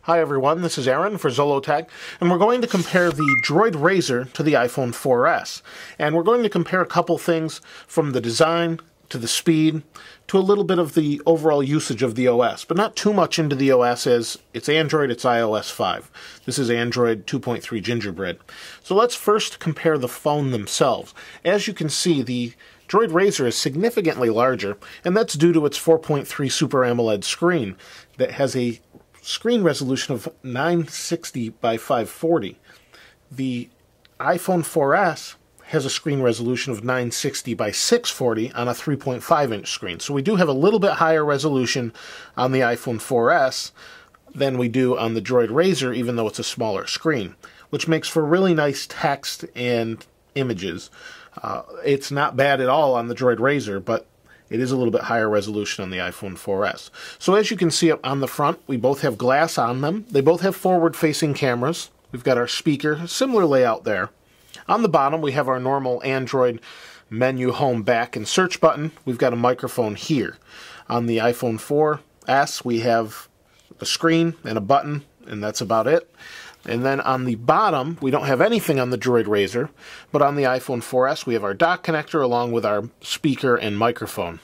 Hi everyone, this is Aaron for Zollotech, and we're going to compare the Droid Razr to the iPhone 4S. And we're going to compare a couple things from the design to the speed to a little bit of the overall usage of the OS, but not too much into the OS as it's Android, it's iOS 5. This is Android 2.3 Gingerbread. So let's first compare the phone themselves. As you can see, the Droid Razr is significantly larger, and that's due to its 4.3 Super AMOLED screen that has a screen resolution of 960 by 540. The iPhone 4S has a screen resolution of 960 by 640 on a 3.5-inch screen. So we do have a little bit higher resolution on the iPhone 4S than we do on the Droid Razr, even though it's a smaller screen, which makes for really nice text and images. It's not bad at all on the Droid Razr, but it is a little bit higher resolution on the iPhone 4S. So as you can see up on the front, we both have glass on them. They both have forward-facing cameras. We've got our speaker, similar layout there. On the bottom, we have our normal Android menu, home, back, and search button. We've got a microphone here. On the iPhone 4S, we have a screen and a button, and that's about it. And then on the bottom, we don't have anything on the Droid Razr, but on the iPhone 4S, we have our dock connector along with our speaker and microphone.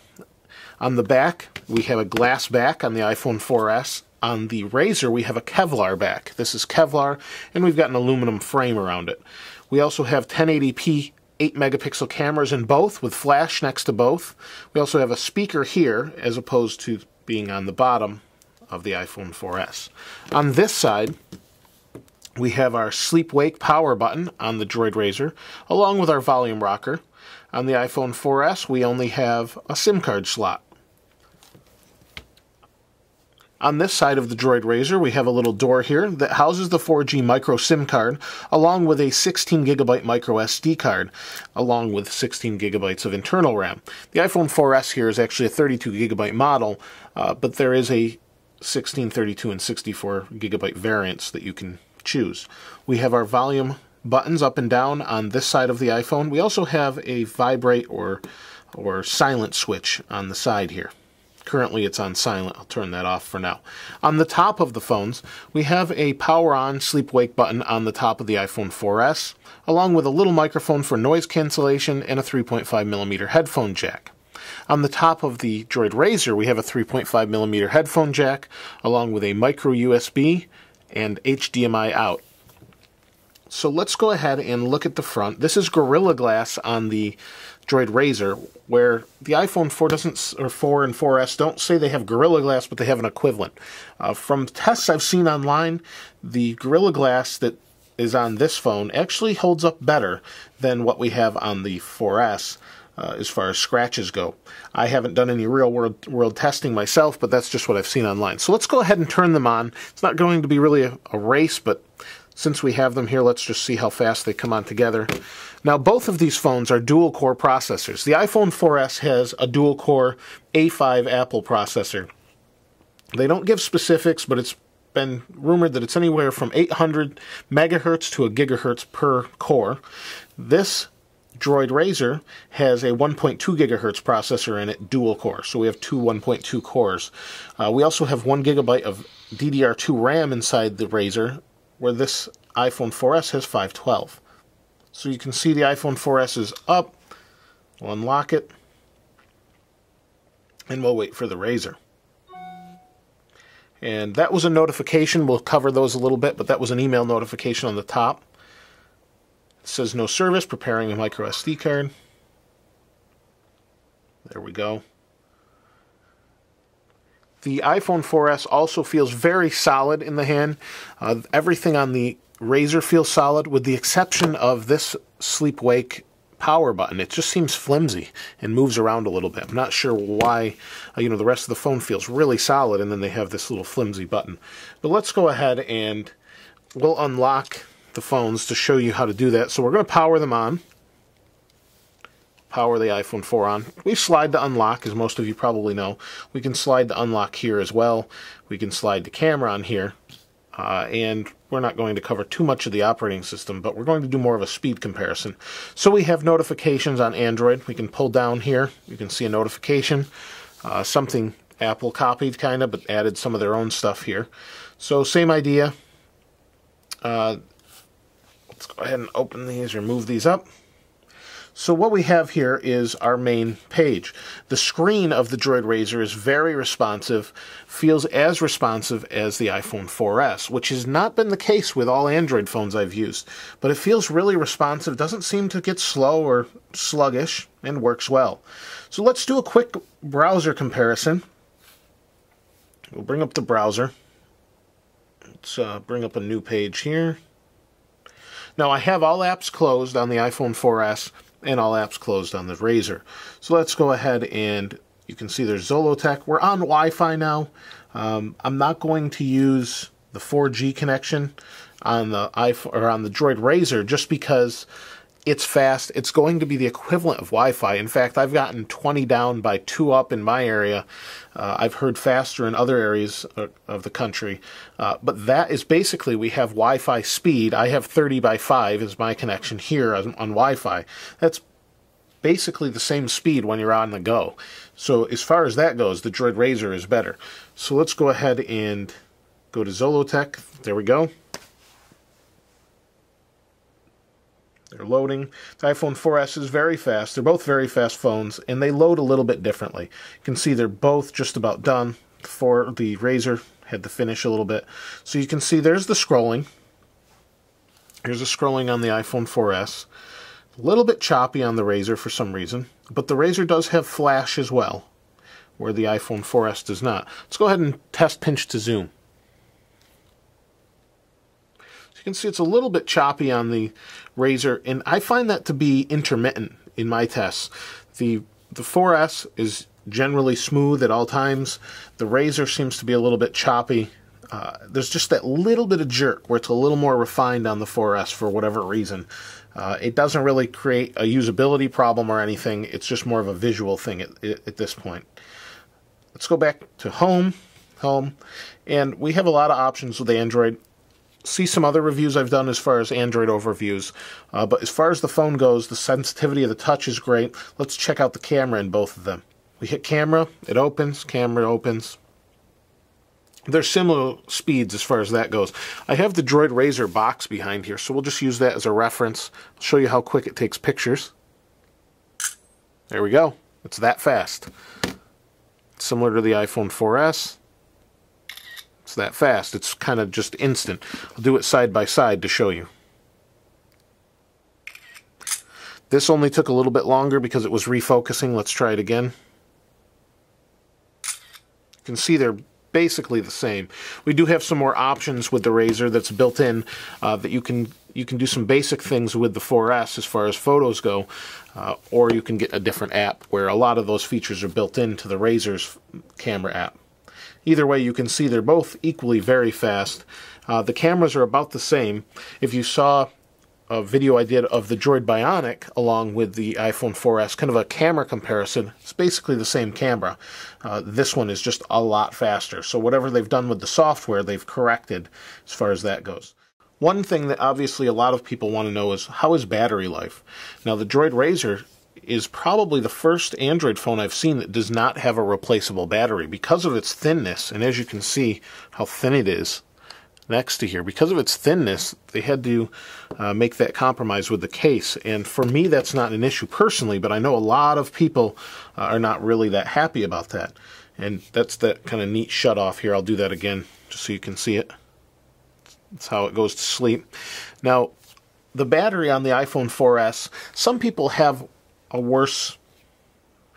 On the back, we have a glass back on the iPhone 4S. On the Razr, we have a Kevlar back. This is Kevlar, and we've got an aluminum frame around it. We also have 1080p 8-megapixel cameras in both, with flash next to both. We also have a speaker here, as opposed to being on the bottom of the iPhone 4S. On this side, we have our sleep-wake power button on the Droid Razr, along with our volume rocker. On the iPhone 4S, we only have a SIM card slot. On this side of the Droid Razr, we have a little door here that houses the 4G micro SIM card, along with a 16GB micro SD card, along with 16 gigabytes of internal RAM. The iPhone 4S here is actually a 32GB model, but there is a 16, 32, and 64GB variants that you can choose. We have our volume buttons up and down on this side of the iPhone. We also have a vibrate or silent switch on the side here. Currently it's on silent. I'll turn that off for now. On the top of the phones, we have a power on sleep wake button on the top of the iPhone 4S, along with a little microphone for noise cancellation and a 3.5mm headphone jack. On the top of the Droid Razr, we have a 3.5mm headphone jack, along with a micro USB and HDMI out. So let's go ahead and look at the front. This is Gorilla Glass on the Droid Razr, where the iPhone 4 and 4S don't say they have Gorilla Glass, but they have an equivalent. From tests I've seen online, the Gorilla Glass that is on this phone actually holds up better than what we have on the 4S. As far as scratches go. I haven't done any real world testing myself, but that's just what I've seen online. So let's go ahead and turn them on. It's not going to be really a race, but since we have them here, let's just see how fast they come on together. Now, both of these phones are dual-core processors. The iPhone 4S has a dual-core A5 Apple processor. They don't give specifics, but it's been rumored that it's anywhere from 800 megahertz to a gigahertz per core. This Droid Razr has a 1.2 gigahertz processor in it, dual core, so we have two 1.2 cores. We also have 1 gigabyte of DDR2 RAM inside the Razr, where this iPhone 4S has 512. So you can see the iPhone 4S is up. We'll unlock it, and we'll wait for the Razr. And that was a notification. We'll cover those a little bit, but that was an email notification on the top. It says no service, preparing a micro SD card. There we go. The iPhone 4S also feels very solid in the hand. Everything on the Razr feels solid, with the exception of this sleep-wake power button. It just seems flimsy and moves around a little bit. I'm not sure why, the rest of the phone feels really solid, and then they have this little flimsy button. But let's go ahead and we'll unlock the phones to show you how to do that. So we're going to power them on. Power the iPhone 4 on. We slide to unlock, as most of you probably know. We can slide to unlock here as well. We can slide the camera on here. And we're not going to cover too much of the operating system, but we're going to do more of a speed comparison. So we have notifications on Android. We can pull down here. You can see a notification. Something Apple copied kind of, but added some of their own stuff here. So same idea. Let's go ahead and open these or move these up. So what we have here is our main page. The screen of the Droid Razr is very responsive, feels as responsive as the iPhone 4S, which has not been the case with all Android phones I've used. But it feels really responsive, doesn't seem to get slow or sluggish, and works well. So let's do a quick browser comparison. We'll bring up the browser. Let's bring up a new page here. Now I have all apps closed on the iPhone 4S and all apps closed on the Razr. So let's go ahead and you can see there's Zollotech. We're on Wi-Fi now. I'm not going to use the 4G connection on the iPhone or on the Droid Razr just because it's fast. It's going to be the equivalent of Wi-Fi. In fact, I've gotten 20 down by 2 up in my area. I've heard faster in other areas of the country. But that is basically, we have Wi-Fi speed. I have 30 by 5 is my connection here on Wi-Fi. That's basically the same speed when you're on the go. So as far as that goes, the Droid Razr is better. So let's go ahead and go to Zollotech. There we go. They're loading. The iPhone 4S is very fast. They're both very fast phones, and they load a little bit differently. You can see they're both just about done. For the Razr, had to finish a little bit. So you can see there's the scrolling. Here's the scrolling on the iPhone 4S. A little bit choppy on the Razr for some reason, but the Razr does have flash as well, where the iPhone 4S does not. Let's go ahead and test pinch to zoom. You can see it's a little bit choppy on the Razr, and I find that to be intermittent in my tests. The 4S is generally smooth at all times. The Razr seems to be a little bit choppy. There's just that little bit of jerk where it's a little more refined on the 4S for whatever reason. It doesn't really create a usability problem or anything. It's just more of a visual thing at this point. Let's go back to Home, and we have a lot of options with Android. See some other reviews I've done as far as Android overviews, but as far as the phone goes, the sensitivity of the touch is great. Let's check out the camera in both of them. We hit camera, it opens, camera opens. They're similar speeds as far as that goes. I have the Droid Razr box behind here, so we'll just use that as a reference. I'll show you how quick it takes pictures. There we go. It's that fast. Similar to the iPhone 4S. It's that fast. It's kind of just instant. I'll do it side by side to show you. This only took a little bit longer because it was refocusing. Let's try it again. You can see they're basically the same. We do have some more options with the Razr that's built in that you can do some basic things with the 4S as far as photos go, or you can get a different app where a lot of those features are built into the Razr's camera app. Either way, you can see they're both equally very fast. The cameras are about the same. If you saw a video I did of the Droid Bionic along with the iPhone 4S, kind of a camera comparison, it's basically the same camera. This one is just a lot faster. So whatever they've done with the software, they've corrected as far as that goes. One thing that obviously a lot of people want to know is, how is battery life? Now, the Droid Razr is probably the first Android phone I've seen that does not have a replaceable battery because of its thinness. And as you can see how thin it is next to here, because of its thinness, they had to make that compromise with the case. And for me, that's not an issue personally, but I know a lot of people are not really that happy about that. And that's that kind of neat shut off here. I'll do that again just so you can see it. That's how it goes to sleep. Now, the battery on the iPhone 4S, some people have a worse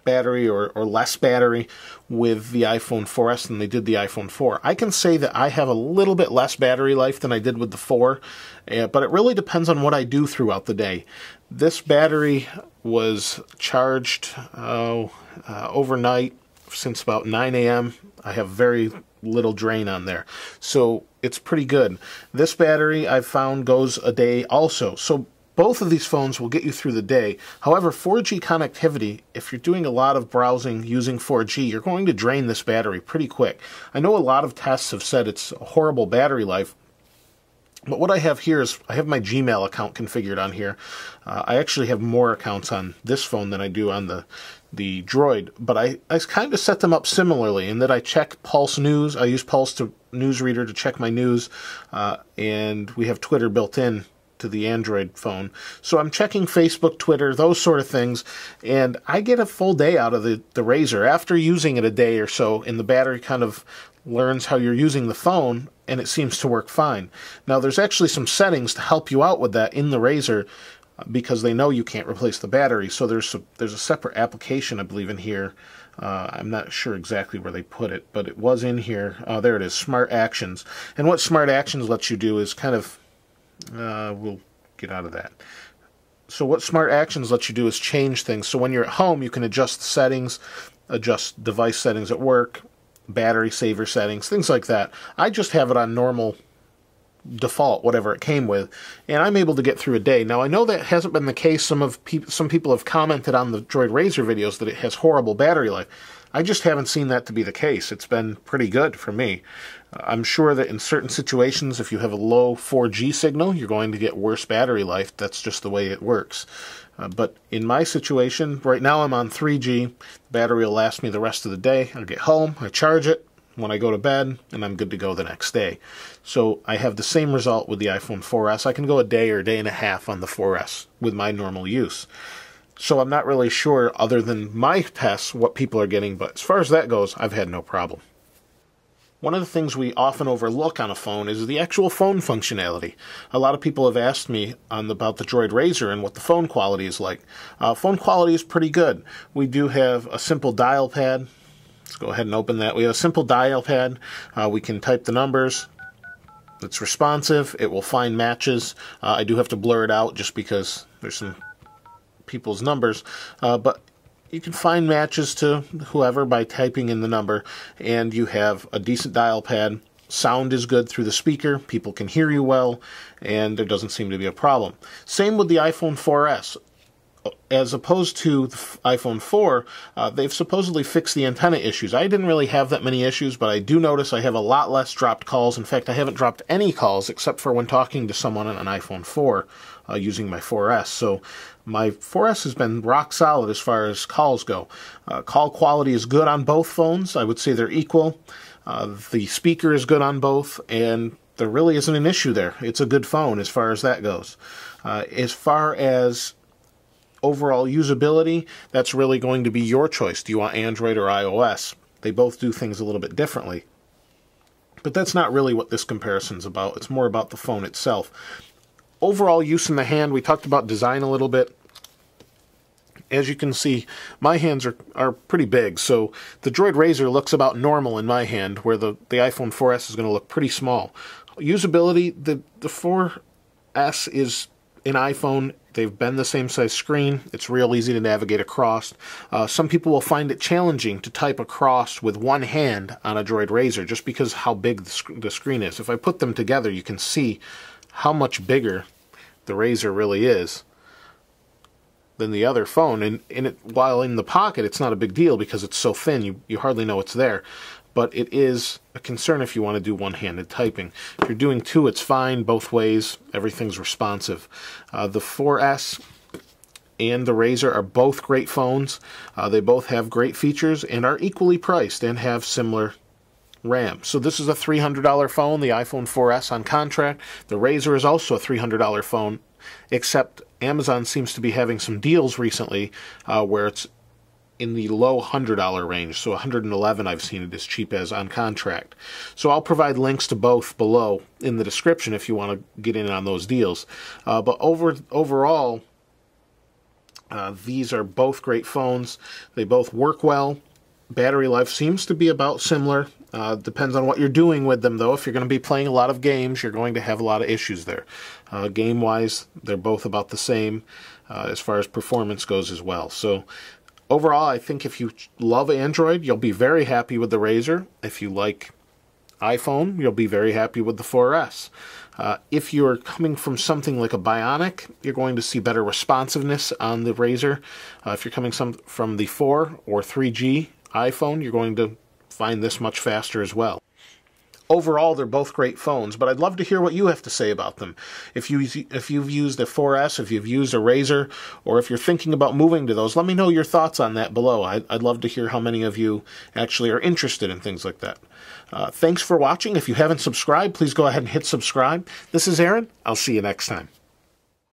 battery or less battery with the iPhone 4S than they did the iPhone 4. I can say that I have a little bit less battery life than I did with the 4, but it really depends on what I do throughout the day. This battery was charged overnight since about 9 a.m. I have very little drain on there, so it's pretty good. This battery I've found goes a day also, so both of these phones will get you through the day. However, 4G connectivity, if you're doing a lot of browsing using 4G, you're going to drain this battery pretty quick. I know a lot of tests have said it's a horrible battery life, but what I have here is I have my Gmail account configured on here. I actually have more accounts on this phone than I do on the the Droid, but I kind of set them up similarly in that I check Pulse News. I use Pulse to Newsreader to check my news, and we have Twitter built in to the Android phone. So I'm checking Facebook, Twitter, those sort of things, and I get a full day out of the Razr. After using it a day or so, and the battery kind of learns how you're using the phone, and it seems to work fine. Now, there's actually some settings to help you out with that in the Razr, because they know you can't replace the battery. So there's a separate application, I believe, in here. I'm not sure exactly where they put it, but it was in here. There it is, Smart Actions. And what Smart Actions lets you do is kind of, we'll get out of that. So what Smart Actions lets you do is change things. So when you're at home, you can adjust the settings, adjust device settings at work, battery saver settings, things like that. I just have it on normal default, whatever it came with, and I'm able to get through a day. Now, I know that hasn't been the case. Some people have commented on the Droid Razr videos that it has horrible battery life. I just haven't seen that to be the case. It's been pretty good for me. I'm sure that in certain situations, if you have a low 4G signal, you're going to get worse battery life. That's just the way it works. But in my situation, right now I'm on 3G. The battery will last me the rest of the day. I'll get home, I charge it when I go to bed, and I'm good to go the next day. So I have the same result with the iPhone 4S. I can go a day or a day and a half on the 4S with my normal use. So I'm not really sure, other than my tests, what people are getting, but as far as that goes, I've had no problem. One of the things we often overlook on a phone is the actual phone functionality. A lot of people have asked me about the Droid Razr and what the phone quality is like. Phone quality is pretty good. We do have a simple dial pad. Let's go ahead and open that. We have a simple dial pad. We can type the numbers. It's responsive. It will find matches. I do have to blur it out just because there's some people's numbers. But you can find matches to whoever by typing in the number. And you have a decent dial pad. Sound is good through the speaker. People can hear you well. And there doesn't seem to be a problem. Same with the iPhone 4S. As opposed to the iPhone 4, they've supposedly fixed the antenna issues. I didn't really have that many issues, but I do notice I have a lot less dropped calls. In fact, I haven't dropped any calls except for when talking to someone on an iPhone 4 using my 4S. So my 4S has been rock solid as far as calls go. Call quality is good on both phones. I would say they're equal. The speaker is good on both, and there really isn't an issue there. It's a good phone as far as that goes. As far as overall usability, that's really going to be your choice. Do you want Android or iOS? They both do things a little bit differently. But that's not really what this comparison's about. It's more about the phone itself. Overall use in the hand, we talked about design a little bit. As you can see, my hands are pretty big, so the Droid Razr looks about normal in my hand, where the iPhone 4S is going to look pretty small. Usability, the 4S is an iPhone. They've been the same size screen. It's real easy to navigate across. Some people will find it challenging to type across with one hand on a Droid Razr just because how big the screen is. If I put them together, you can see how much bigger the Razr really is than the other phone. And while in the pocket, it's not a big deal because it's so thin, you hardly know it's there. But it is a concern if you want to do one-handed typing. If you're doing two, it's fine both ways. Everything's responsive. The 4S and the Razr are both great phones. They both have great features and are equally priced and have similar RAM. So this is a $300 phone, the iPhone 4S on contract. The Razr is also a $300 phone, except Amazon seems to be having some deals recently where it's in the low $100 range, so $111 I've seen it as cheap as on contract. So I'll provide links to both below in the description if you want to get in on those deals. But overall, these are both great phones. They both work well. Battery life seems to be about similar. Depends on what you're doing with them, though. If you're going to be playing a lot of games, you're going to have a lot of issues there. Game-wise, they're both about the same as far as performance goes as well. So overall, I think if you love Android, you'll be very happy with the Razr. If you like iPhone, you'll be very happy with the 4S. If you're coming from something like a Bionic, you're going to see better responsiveness on the Razr. If you're coming from the 4 or 3G iPhone, you're going to find this much faster as well. overall, they're both great phones, but I'd love to hear what you have to say about them. If you've used a 4S, if you've used a Razr, or if you're thinking about moving to those, let me know your thoughts on that below. I'd love to hear how many of you actually are interested in things like that. Thanks for watching. If you haven't subscribed, please go ahead and hit subscribe. This is Aaron. I'll see you next time.